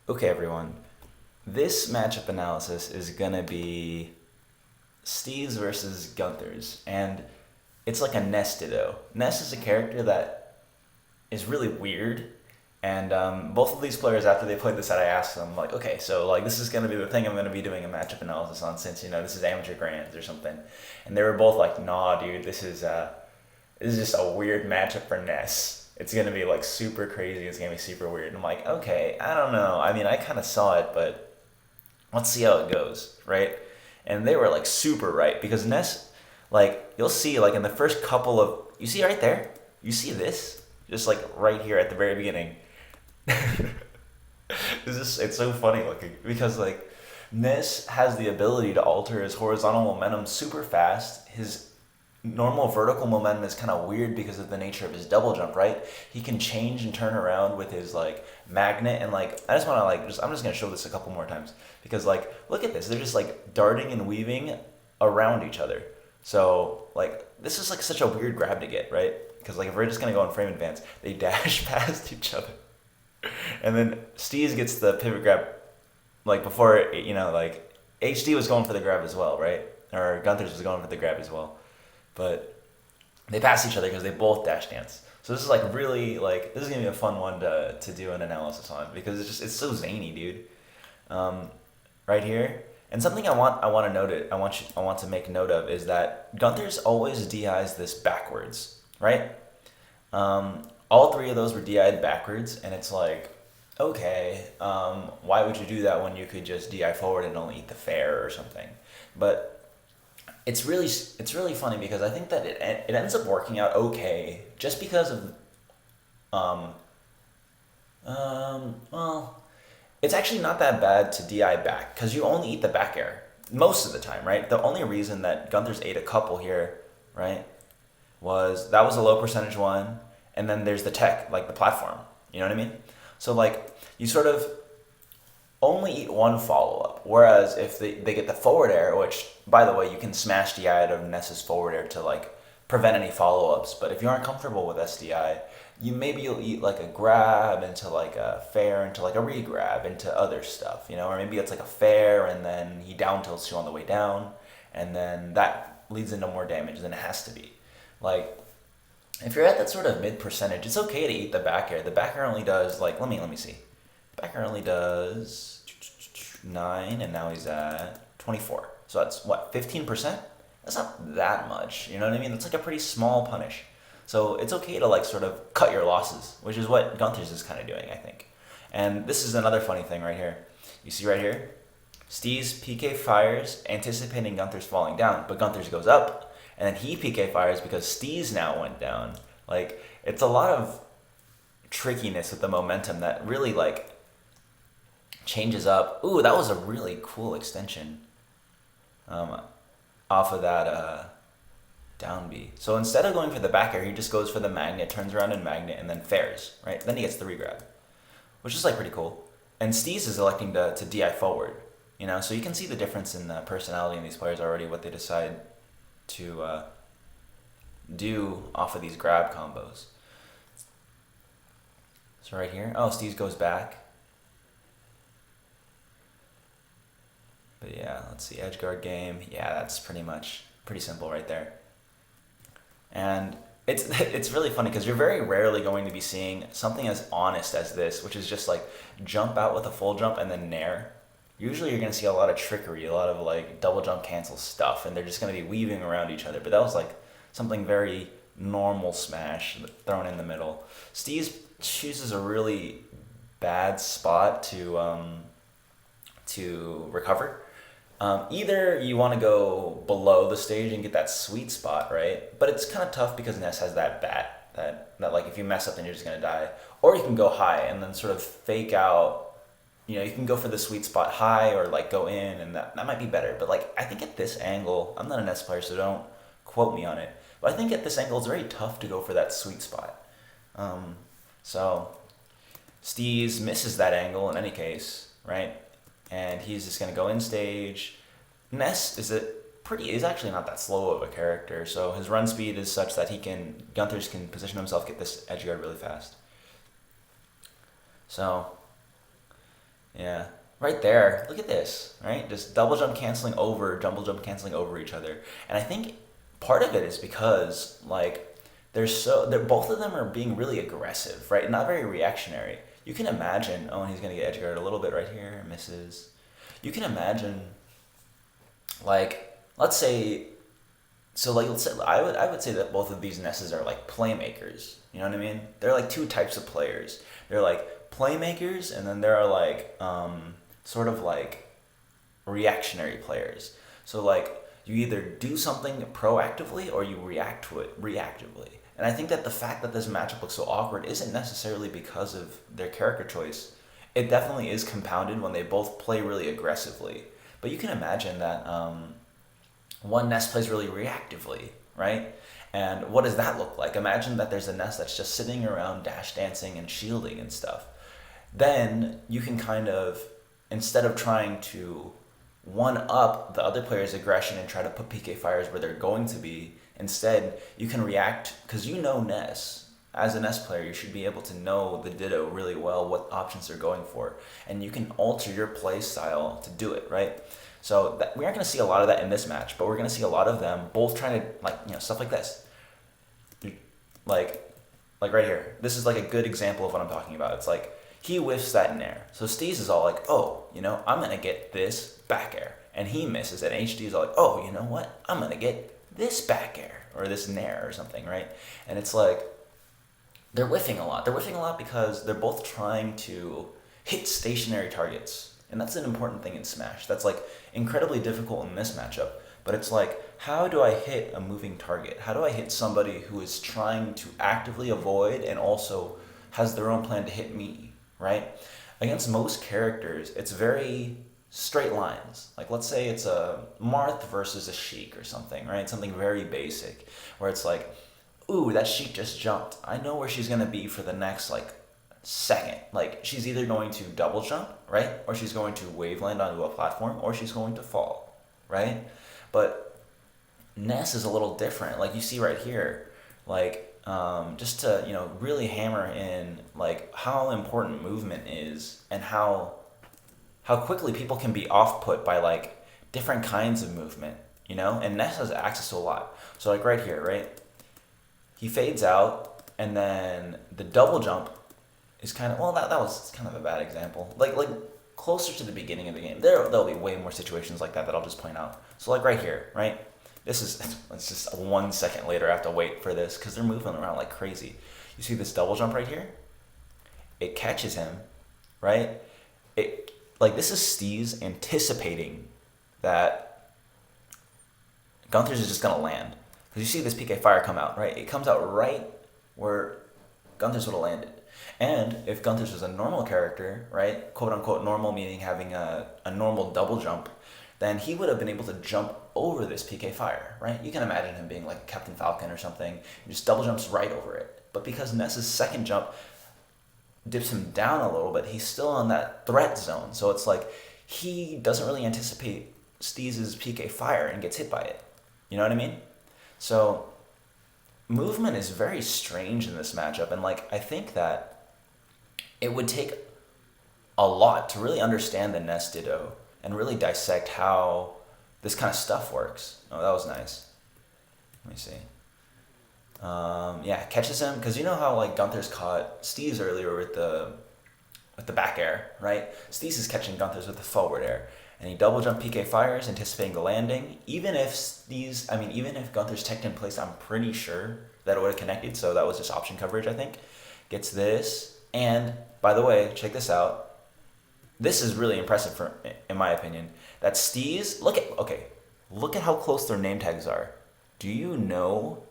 Okay, everyone. This matchup analysis is gonna be Steez versus Guntherz, and it's like a Ness ditto. Ness is a character that is really weird, and both of these players, after they played this set, I asked them like, okay, so like this is gonna be the thing I'm gonna be doing a matchup analysis on, since this is amateur grands or something, and they were both like, nah, dude, this is just a weird matchup for Ness. It's gonna be like super crazy. It's gonna be super weird. And I'm like, okay, I don't know. I mean, I kind of saw it, but let's see how it goes, right? And they were like super right, because Ness, like you'll see, like in the first couple of, you see right there, you see this, just like right here at the very beginning. It's so funny looking, because like Ness has the ability to alter his horizontal momentum super fast. His normal vertical momentum is kind of weird because of the nature of his double jump, right? He can change and turn around with his like magnet, and like I just want to like just I'm just gonna show this a couple more times, because like look at this, they're just like darting and weaving around each other. So like this is like such a weird grab to get, right? Because like if we're just gonna go in frame advance, they dash past each other, and then Steez gets the pivot grab like before, like HD was going for the grab as well, right? Or Gunther's was going for the grab as well, but they pass each other because they both dash dance. So this is like really like this is gonna be a fun one to do an analysis on, because it's so zany, dude. Right here, and something I want to note it I want to make note of is that Gunther's always DIs this backwards, right? All three of those were DI'd backwards, and it's like, okay, why would you do that when you could just DI forward and only eat the fair or something? But it's really funny, because I think that it ends up working out okay, just because of um well, it's actually not that bad to DI back, because you only eat the back air most of the time, right? The only reason that Gunther's ate a couple here, right, was that was a low percentage one, and then there's the tech, like the platform. You know what I mean? So like you sort of only eat one follow up. Whereas if they get the forward air, which by the way you can smash DI out of Ness's forward air to like prevent any follow ups. But if you aren't comfortable with SDI, you'll eat like a grab into like a fair into like a re-grab into other stuff, or maybe it's like a fair and then he down tilts you on the way down, and then that leads into more damage than it has to be. Like if you're at that sort of mid percentage, it's okay to eat the back air. The back air only does like let me see. Back air only does 9, and now he's at 24. So that's what, 15%? That's not that much. You know what I mean? That's like a pretty small punish. So it's okay to like sort of cut your losses, which is what Gunther's is kind of doing, I think. And this is another funny thing right here. You see right here? Steez PK fires, anticipating Gunther's falling down, but Gunther's goes up, and then he PK fires because Steez now went down. Like, it's a lot of trickiness with the momentum that really like changes up. Ooh, that was a really cool extension um, off of that down B. So instead of going for the back air, he just goes for the magnet, turns around in magnet, and then fares, right? Then he gets the regrab, which is like pretty cool. And Steez is electing to DI forward, so you can see the difference in the personality in these players already, what they decide to do off of these grab combos. So right here, oh, Steez goes back. But yeah, let's see, edge guard game. Yeah, that's pretty simple right there. And it's really funny, because you're very rarely going to be seeing something as honest as this, which is just like jump out with a full jump and then nair. Usually you're going to see a lot of trickery, a lot of like double jump cancel stuff, and they're just going to be weaving around each other. But that was like something very normal smash thrown in the middle. Steez chooses a really bad spot to recover. Either you want to go below the stage and get that sweet spot, right? But it's kind of tough because Ness has that bat that like if you mess up then you're just gonna die. Or you can go high and then sort of fake out. You can go for the sweet spot high, or like go in, and that might be better. But like I think at this angle, I'm not a Ness player, so don't quote me on it. But I think at this angle it's very tough to go for that sweet spot. So Steez misses that angle in any case, right? And he's just gonna go in stage. Ness is actually not that slow of a character, so his run speed is such that Guntherz can position himself, get this edge guard really fast. So yeah, right there, look at this, right? Just double jump canceling over, double jump canceling over each other. And I think part of it is because like they're both of them are being really aggressive, right? Not very reactionary. You can imagine, oh, and he's gonna get edge guarded a little bit right here, misses. You can imagine, like, let's say, so like let's say I would say that both of these Nesses are like playmakers. You know what I mean? They're like two types of players. They're like playmakers, and then there are like sort of like reactionary players. So like you either do something proactively or you react to it reactively. And I think that the fact that this matchup looks so awkward isn't necessarily because of their character choice. It definitely is compounded when they both play really aggressively. But you can imagine that one Ness plays really reactively, right? And what does that look like? Imagine that there's a Ness that's just sitting around dash dancing and shielding and stuff. Then you can kind of, instead of trying to one up the other player's aggression and try to put PK fires where they're going to be, instead you can react, because you know Ness. As a Ness player, you should be able to know the ditto really well, what options they're going for, and you can alter your play style to do it, right? So we aren't going to see a lot of that in this match, but we're going to see a lot of them both trying to, like, you know, stuff like this. Like right here. This is like a good example of what I'm talking about. It's like, he whiffs that in air. So Steez is all like, oh, you know, I'm going to get this back air. And he misses it. And HD is all like, oh, you know what? I'm going to get this back air or this nair or something, right? And it's like, they're whiffing a lot. They're whiffing a lot because they're both trying to hit stationary targets. And that's an important thing in Smash. That's like incredibly difficult in this matchup. But it's like, how do I hit a moving target? How do I hit somebody who is trying to actively avoid and also has their own plan to hit me, right? Against most characters, it's very straight lines. Like, let's say it's a Marth versus a Sheik or something, right? Something very basic, where it's like, ooh, that Sheik just jumped. I know where she's going to be for the next, like, second. Like, she's either going to double jump, right? Or she's going to wave land onto a platform, or she's going to fall, right? But Ness is a little different. Like, you see right here, like, just to, you know, really hammer in, like, how important movement is and how quickly people can be off-put by, like, different kinds of movement, you know? And Ness has access to a lot. So, like, right here, right? He fades out, and then the double jump is kind of, well, that was kind of a bad example. Like closer to the beginning of the game. There'll be way more situations like that I'll just point out. So, like, right here, right? It's just 1 second later I have to wait for this because they're moving around like crazy. You see this double jump right here? It catches him, right? This is Steez anticipating that Guntherz is just gonna land. Because you see this PK fire come out, right? It comes out right where Guntherz would have landed. And if Guntherz was a normal character, right, quote unquote normal meaning having a normal double jump, then he would have been able to jump over this PK fire, right? You can imagine him being like Captain Falcon or something, and just double jumps right over it. But because Ness's second jump dips him down a little bit, he's still on that threat zone. So it's like he doesn't really anticipate Steez's PK fire and gets hit by it. You know what I mean? So movement is very strange in this matchup, and like I think that it would take a lot to really understand the Ness ditto and really dissect how this kind of stuff works. Oh, that was nice. Let me see. Yeah, catches him, because you know how like Guntherz caught Steez earlier with the back air, right? Steez is catching Guntherz with the forward air, and he double jump PK fires, anticipating the landing. Even if Guntherz teched in place, I'm pretty sure that it would have connected. So that was just option coverage, I think. Gets this, and by the way, check this out. This is really impressive in my opinion. That Steez, look at how close their name tags are. Do you know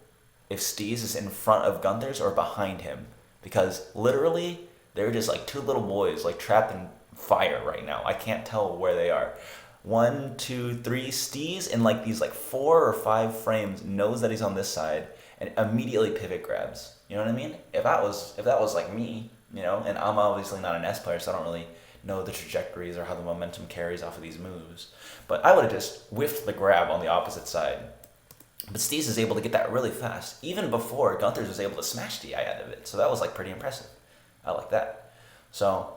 if Steez is in front of Guntherz or behind him? Because literally, they're just like two little boys like trapped in fire right now. I can't tell where they are. 1, 2, 3, Steez in like these like 4 or 5 frames knows that he's on this side and immediately pivot grabs. You know what I mean? If that was like me, you know, and I'm obviously not an S player, so I don't really know the trajectories or how the momentum carries off of these moves. But I would have just whiffed the grab on the opposite side. But Steez is able to get that really fast, even before Guntherz was able to smash DI out of it. So that was like pretty impressive. I like that. So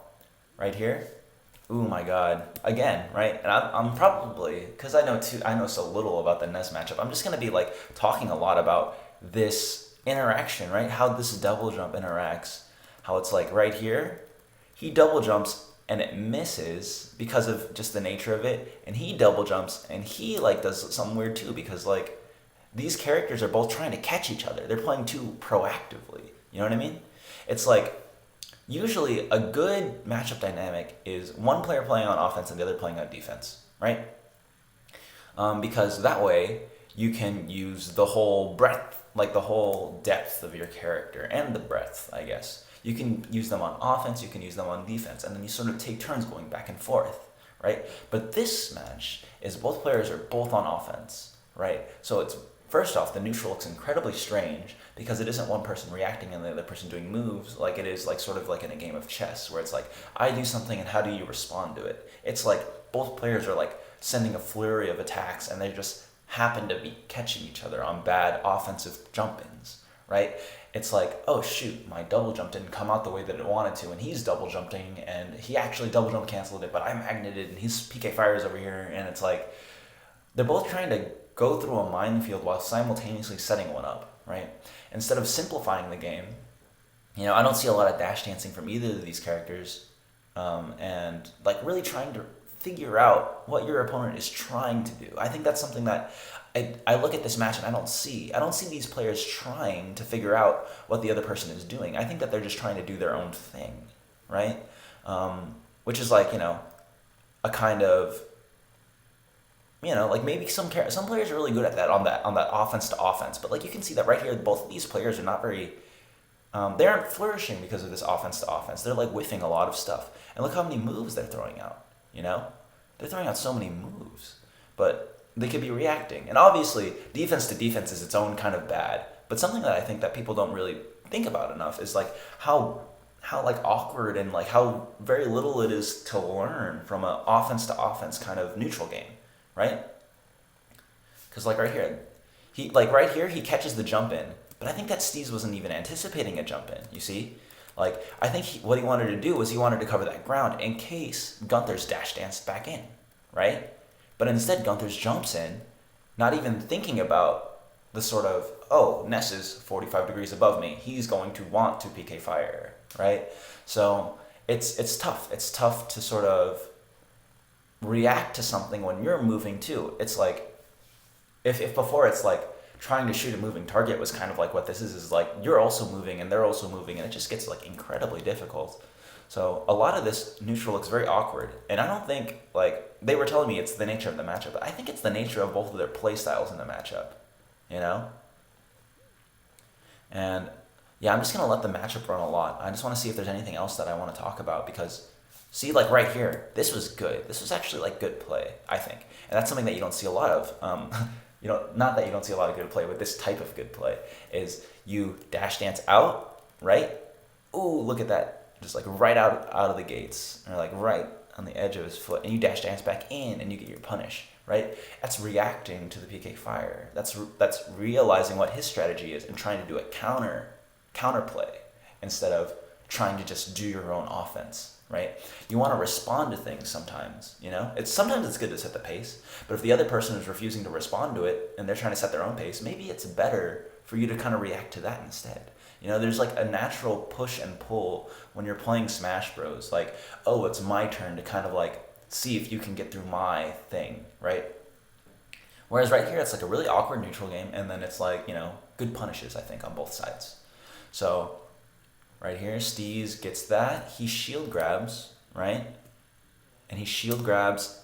right here, Ooh my God! Again, right? And I'm probably because I know so little about the Ness matchup. I'm just gonna be like talking a lot about this interaction, right? How this double jump interacts. How it's like right here, he double jumps and it misses because of just the nature of it, and he double jumps and he like does something weird too because like these characters are both trying to catch each other. They're playing too proactively. You know what I mean? It's like usually a good matchup dynamic is one player playing on offense and the other playing on defense, right? Because that way you can use the whole breadth, like the whole depth of your character and the breadth, I guess. You can use them on offense, you can use them on defense, and then you sort of take turns going back and forth, right? But this match is both players are both on offense, right? So it's first off, the neutral looks incredibly strange because it isn't one person reacting and the other person doing moves like it is like sort of like in a game of chess where it's like I do something and how do you respond to it? It's like both players are like sending a flurry of attacks and they just happen to be catching each other on bad offensive jump-ins, right? It's like, oh shoot, my double jump didn't come out the way that it wanted to, and he's double jumping, and he actually double jump canceled it, but I magneted, and his PK fires over here, and it's like, they're both trying to go through a minefield while simultaneously setting one up, right? Instead of simplifying the game, you know, I don't see a lot of dash dancing from either of these characters, and like really trying to figure out what your opponent is trying to do. I think that's something that I look at this match and I don't see these players trying to figure out what the other person is doing. I think that they're just trying to do their own thing, right? Which is like, you know, a kind of, you know, like maybe some players are really good at that on that offense to offense, but like you can see that right here, both of these players are not very, they aren't flourishing because of this offense to offense. They're like whiffing a lot of stuff, and look how many moves they're throwing out. You know, they're throwing out so many moves, but they could be reacting. And obviously, defense to defense is its own kind of bad. But something that I think that people don't really think about enough is like how like awkward and like how very little it is to learn from an offense to offense kind of neutral game, right? Because like right here, he catches the jump in, but I think that Steez wasn't even anticipating a jump in. You see? Like, I think what he wanted to do was he wanted to cover that ground in case Guntherz dash danced back in, right? But instead, Guntherz jumps in, not even thinking about the sort of, oh, Ness is 45 degrees above me. He's going to want to PK fire, right? So it's tough. It's tough to sort of react to something when you're moving too. It's like, if before it's like, trying to shoot a moving target was kind of like what this is like you're also moving and they're also moving and it just gets like incredibly difficult. So a lot of this neutral looks very awkward, and I don't think, like they were telling me it's the nature of the matchup, but I think it's the nature of both of their play styles in the matchup, you know? And yeah, I'm just gonna let the matchup run a lot. I just want to see if there's anything else that I want to talk about because see, like right here, this was good. This was actually like good play, I think. And that's something that you don't see a lot of. You know, not that you don't see a lot of good play, but this type of good play is you dash dance out, right? Ooh, look at that. Just like right out of the gates, or like right on the edge of his foot, and you dash dance back in and you get your punish, right? That's reacting to the PK fire. That's realizing what his strategy is and trying to do a counterplay instead of trying to just do your own offense. Right? You want to respond to things sometimes, you know? Sometimes it's good to set the pace, but if the other person is refusing to respond to it and they're trying to set their own pace, maybe it's better for you to kind of react to that instead. You know, there's like a natural push and pull when you're playing Smash Bros. Like, oh, it's my turn to kind of like see if you can get through my thing, right? Whereas right here, it's like a really awkward neutral game, and then it's like, you know, good punishes, I think, on both sides. So right here, Steez gets that. He shield grabs, right? And he shield grabs.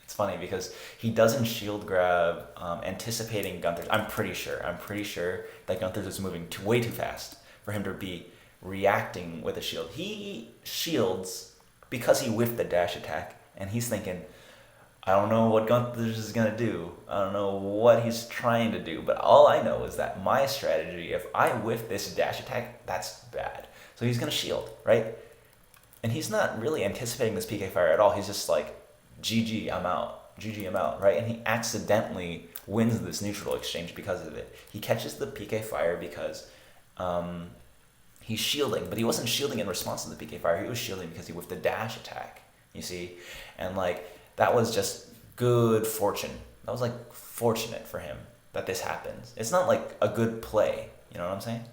It's funny because he doesn't shield grab anticipating Guntherz. I'm pretty sure that Guntherz is moving way too fast for him to be reacting with a shield. He shields because he whiffed the dash attack, and he's thinking, I don't know what Guntherz is going to do. I don't know what he's trying to do, but all I know is that my strategy, if I whiff this dash attack, that's bad. So he's going to shield, right? And he's not really anticipating this PK fire at all. He's just like, GG, I'm out. GG, I'm out, right? And he accidentally wins this neutral exchange because of it. He catches the PK fire because he's shielding, but he wasn't shielding in response to the PK fire. He was shielding because he whiffed the dash attack, you see? And like, that was just good fortune. That was like fortunate for him that this happens. It's not like a good play, you know what I'm saying?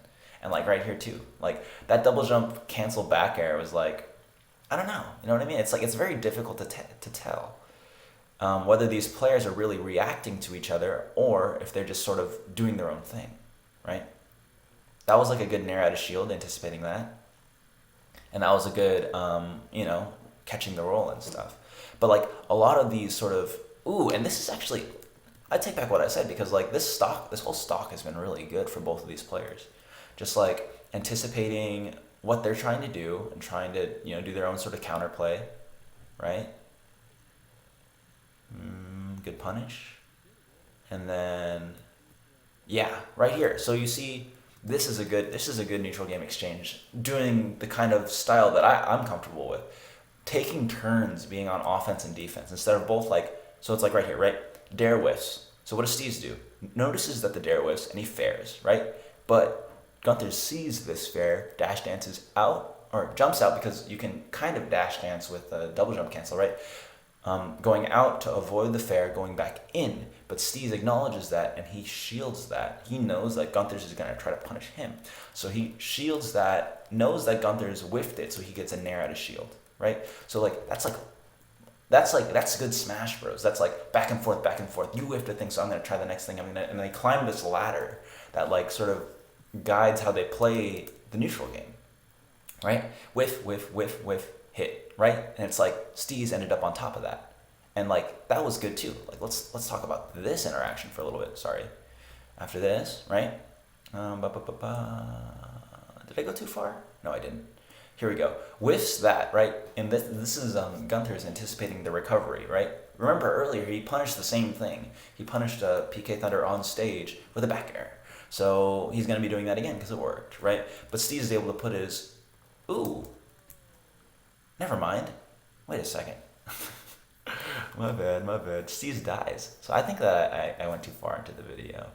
And like right here too, like that double jump cancel back air was like, I don't know, you know what I mean? It's like, it's very difficult to tell whether these players are really reacting to each other or if they're just sort of doing their own thing, right? That was like a good nair out of shield, anticipating that. And that was a good, catching the roll and stuff. But like a lot of these sort of, and this is actually, I take back what I said, because like this whole stock has been really good for both of these players. Just like anticipating what they're trying to do and trying to, do their own sort of counterplay, right? Good punish. And then, yeah, right here. So you see, this is a good neutral game exchange, doing the kind of style that I'm comfortable with. Taking turns being on offense and defense instead of both, like, so it's like right here, right? Dare whiffs. So what does Steez do? Notices that the dare whiffs and he fares, right? But Guntherz sees this fair, dash dances out, or jumps out, because you can kind of dash dance with a double jump cancel, right? Going out to avoid the fair, going back in. But Steez acknowledges that and he shields that. He knows that Guntherz is going to try to punish him. So he shields that, knows that Guntherz whiffed it, so he gets a nair out of shield, right? So like that's good Smash Bros. That's like back and forth, back and forth. You whiffed a thing, so I'm going to try the next thing. And they climb this ladder that like sort of guides how they play the neutral game, right? Whiff, whiff, whiff, whiff, hit, right? And it's like Steez ended up on top of that. And like that was good too. Like let's talk about this interaction for a little bit. Sorry. After this, right? Did I go too far? No, I didn't. Here we go. Whiffs that, right? And this is Guntherz anticipating the recovery, right? Remember earlier he punished the same thing. He punished PK Thunder on stage with a back air. So he's going to be doing that again because it worked, right? But Steez is able to put his, never mind. Wait a second. My bad. Steez dies. So I think that I went too far into the video.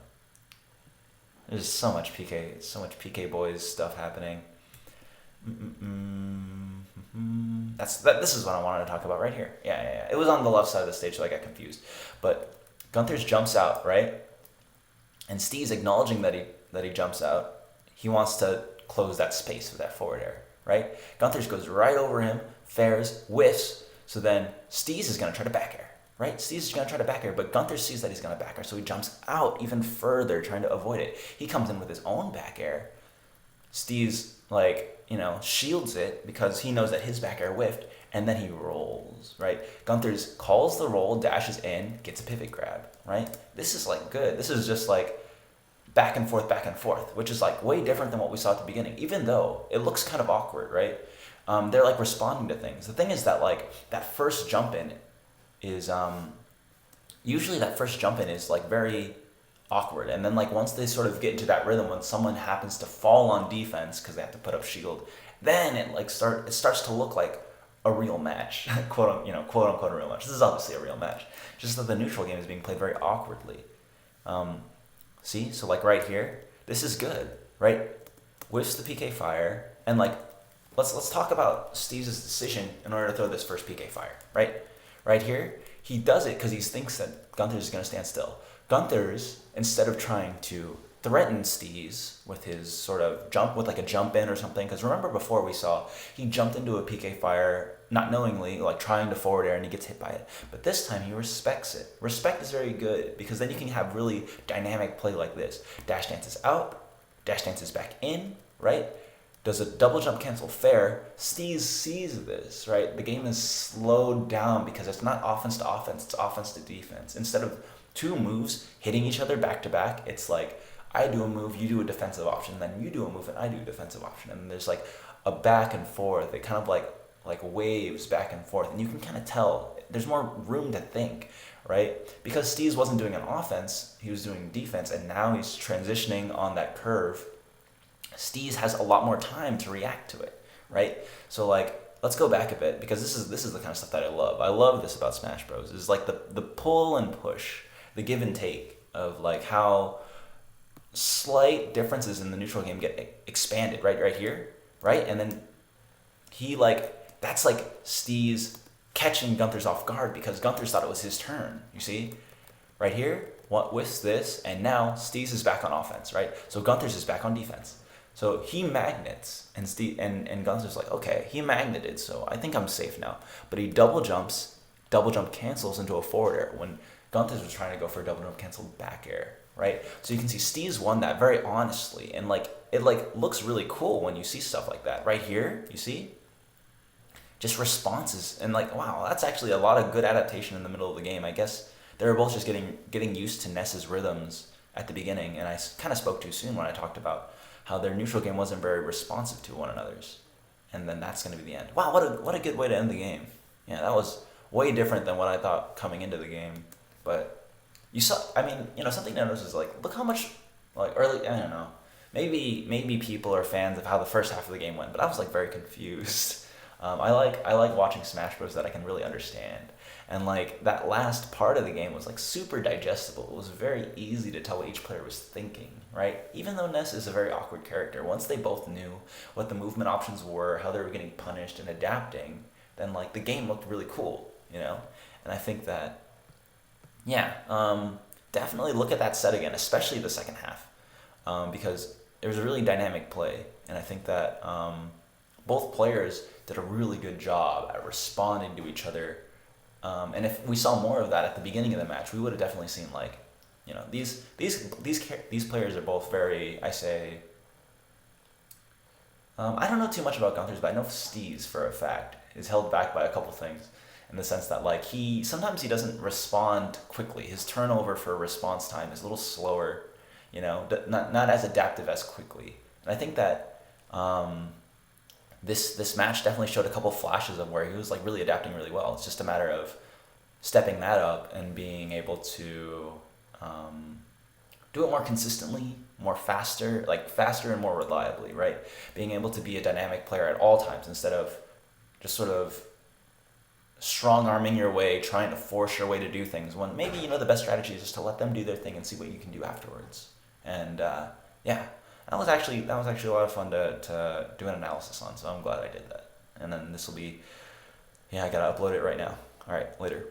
There's so much PK boys stuff happening. This is what I wanted to talk about right here. Yeah. It was on the left side of the stage, so I got confused. But Guntherz jumps out, right? And Steez acknowledging that he jumps out, he wants to close that space with that forward air, right? Guntherz goes right over him, fares, whiffs, so then Steez is going to try to back air, right? Steez is going to try to back air, but Guntherz sees that he's going to back air, so he jumps out even further, trying to avoid it. He comes in with his own back air. Steez, shields it because he knows that his back air whiffed, and then he rolls, right? Guntherz calls the roll, dashes in, gets a pivot grab, right? This is like good. This is just like back and forth, which is like way different than what we saw at the beginning, even though it looks kind of awkward, right? They're like responding to things. The thing is that like that first jump in is usually like very awkward, and then like once they sort of get into that rhythm, when someone happens to fall on defense because they have to put up shield, then it starts to look like a real match, quote unquote a real match. This is obviously a real match, just that the neutral game is being played very awkwardly. See, so like right here, this is good, right? Whiffs the PK fire, and like let's talk about Steez's decision in order to throw this first PK fire, right? Right here, he does it because he thinks that Guntherz is going to stand still. Guntherz, instead of trying to threaten Steez with his sort of jump, with like a jump in or something, because remember before we saw he jumped into a PK fire not knowingly, like trying to forward air, and he gets hit by it. But this time he respects it. Respect is very good, because then you can have really dynamic play like this. Dash dances out, dash dances back in, right? Does a double jump cancel fair. Steez sees this, right? The game is slowed down because it's not offense to offense, it's offense to defense. Instead of two moves hitting each other back to back, it's like I do a move, you do a defensive option, then you do a move and I do a defensive option, and there's like a back and forth. It kind of like waves back and forth, and you can kind of tell there's more room to think, right? Because Steez wasn't doing an offense, he was doing defense, and now he's transitioning on that curve. Steez has a lot more time to react to it, right? So like, let's go back a bit, because this is the kind of stuff that I love. I love this about Smash Bros. Is like the pull and push, the give and take of like how slight differences in the neutral game get expanded, right here, right? And then he like, that's like Steez catching Guntherz off guard because Guntherz thought it was his turn. You see? Right here, what whiffs this, and now Steez is back on offense, right? So Guntherz is back on defense. So he magnets, and Gunther's like, okay, he magneted, so I think I'm safe now. But he double jump cancels into a forward air when Guntherz was trying to go for a double jump cancel back air, right? So you can see Steez won that very honestly, and it looks really cool when you see stuff like that. Right here, you see? Just responses, and wow, that's actually a lot of good adaptation in the middle of the game. I guess they were both just getting used to Ness's rhythms at the beginning, and I kind of spoke too soon when I talked about how their neutral game wasn't very responsive to one another's. And then that's going to be the end. Wow, what a good way to end the game. Yeah, that was way different than what I thought coming into the game. But you saw, something to notice is look how much, early, I don't know. Maybe people are fans of how the first half of the game went, but I was very confused. I like watching Smash Bros. That I can really understand. And that last part of the game was super digestible. It was very easy to tell what each player was thinking, right? Even though Ness is a very awkward character, once they both knew what the movement options were, how they were getting punished and adapting, then the game looked really cool, And I think that, definitely look at that set again, especially the second half, because it was a really dynamic play, and I think that both players did a really good job at responding to each other. And if we saw more of that at the beginning of the match, we would have definitely seen these players are both very, I don't know too much about Guntherz, but I know Steez for a fact is held back by a couple things, in the sense that sometimes he doesn't respond quickly. His turnover for response time is a little slower, not as adaptive as quickly. And I think that this match definitely showed a couple flashes of where he was really adapting really well. It's just a matter of stepping that up and being able to do it more consistently, faster and more reliably, right? Being able to be a dynamic player at all times instead of just sort of strong-arming your way, trying to force your way to do things, when maybe the best strategy is just to let them do their thing and see what you can do afterwards. And that was actually a lot of fun to do an analysis on, so I'm glad I did that. And then this will be, I gotta upload it right now. All right, later.